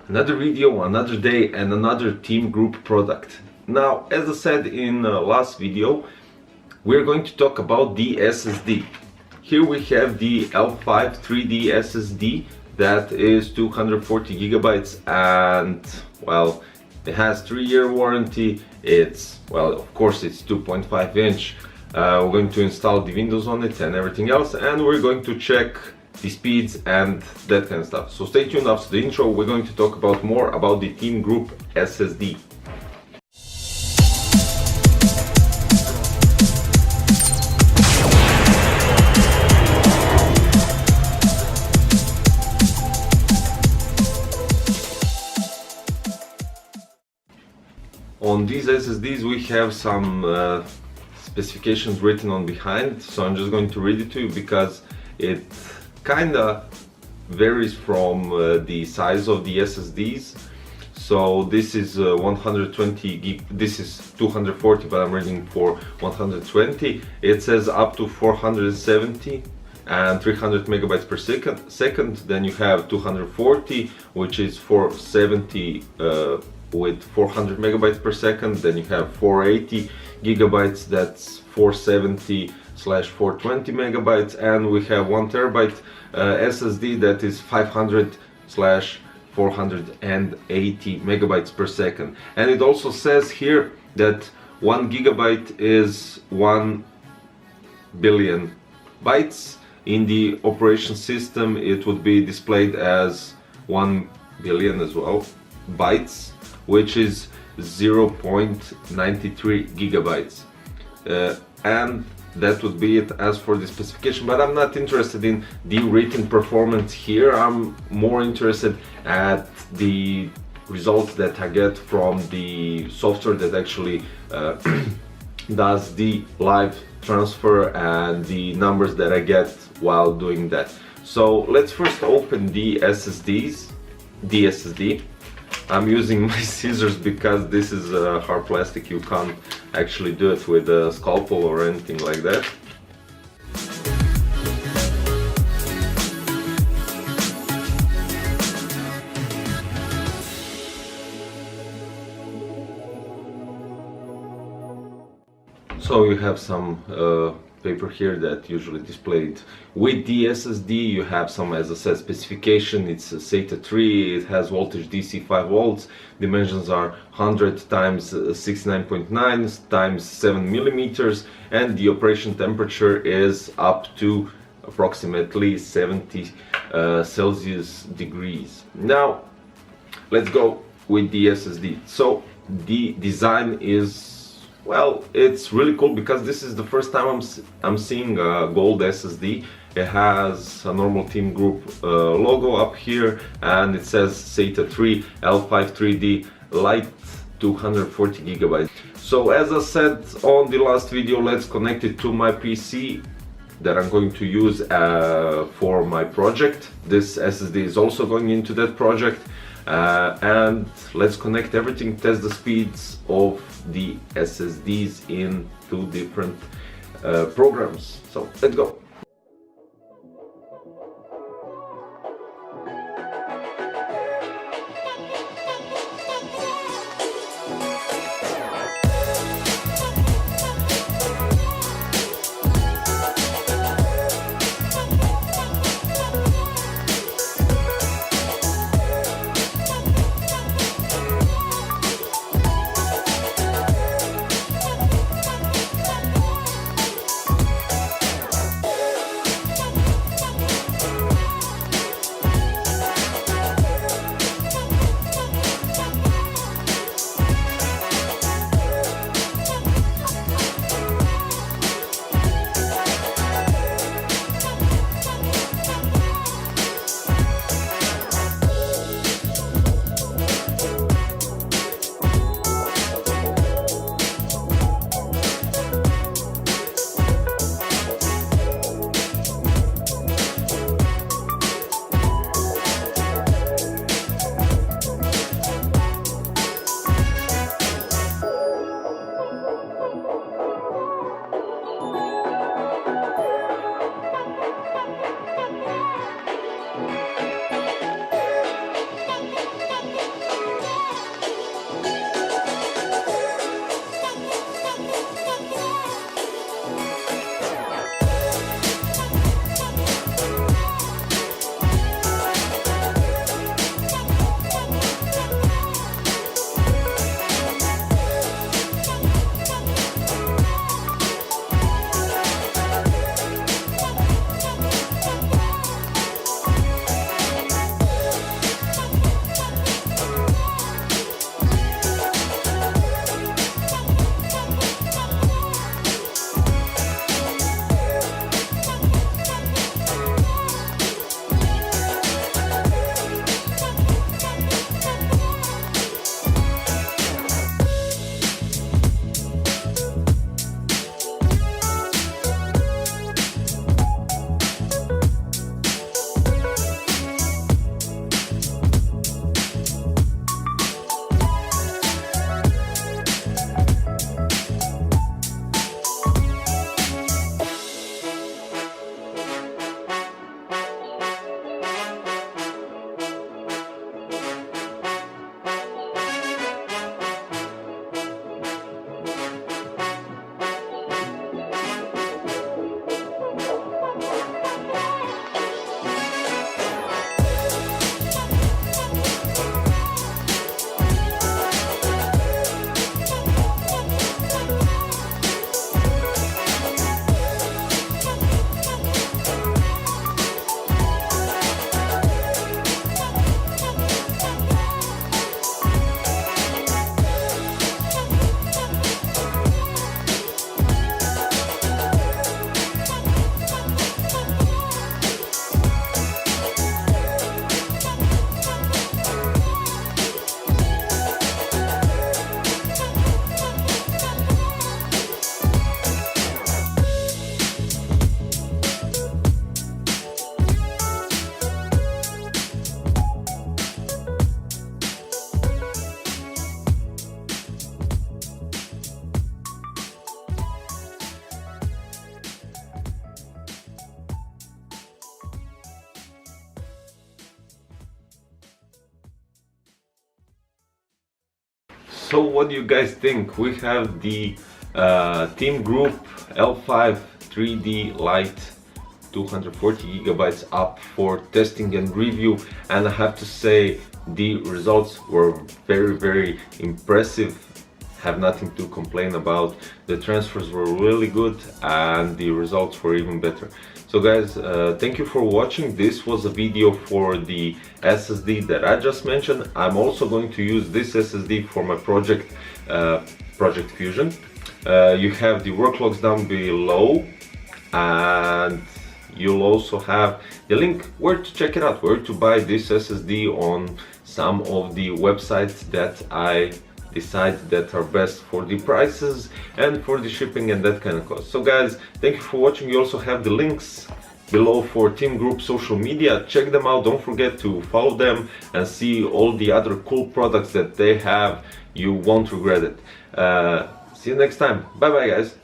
Another video, another day, and another TEAMGROUP product. Now, as I said in last video, we're going to talk about the SSD. Here we have the L5 3D SSD that is 240 gigabytes, and well, it has 3-year warranty. It's, well, of course it's 2.5 inch. We're going to install the Windows on it and everything else, and we're going to check the speeds and that kind of stuff. So stay tuned. After the intro, we're going to talk about more about the TEAMGROUP SSD. On these SSDs we have some specifications written on behind, so I'm just going to read it to you because it kinda varies from the size of the SSDs. So this is 120 gig, this is 240, but I'm reading for 120. It says up to 470 and 300 megabytes per second. Then you have 240, which is 470 with 400 megabytes per second. Then you have 480 gigabytes, that's 470/420 megabytes, and we have 1 terabyte SSD that is 500/480 megabytes per second. And it also says here that 1 gigabyte is 1 billion bytes. In the operation system it would be displayed as 1 billion as well bytes, which is 0.93 gigabytes. And that would be it as for the specification, but I'm not interested in the written performance here. I'm more interested at the results that I get from the software that actually does the live transfer and the numbers that I get while doing that. So let's first open the SSD. I'm using my scissors because this is hard plastic. You can't actually do it with a scalpel or anything like that. So you have some paper here that usually displayed with the SSD. You have some, as I said, specification. It's a SATA 3, it has voltage DC 5 volts, dimensions are 100 times 69.9 times 7 millimeters, and the operation temperature is up to approximately 70 Celsius degrees. Now let's go with the SSD. So the design is, well, it's really cool because this is the first time I'm seeing a gold SSD. It has a normal TEAMGROUP logo up here, and it says SATA 3 L5 3D LITE 240 gigabytes. So as I said on the last video, let's connect it to my PC that I'm going to use for my project. This SSD is also going into that project. And let's connect everything, test the speeds of the SSDs in 2 different programs. So let's go. So what do you guys think? We have the TEAMGROUP L5 3D Lite 240 gigabytes up for testing and review, and I have to say the results were very impressive. Have nothing to complain about. The transfers were really good and the results were even better. So guys, thank you for watching. This was a video for the SSD that I just mentioned. I'm also going to use this SSD for my project, Project Fusion. You have the work logs down below, and you'll also have the link where to check it out, where to buy this SSD on some of the websites that I decide that are best for the prices and for the shipping and that kind of cost. So guys, thank you for watching. You also have the links below for TEAMGROUP social media. Check them out. Don't forget to follow them and see all the other cool products that they have. You won't regret it. See you next time. Bye bye guys.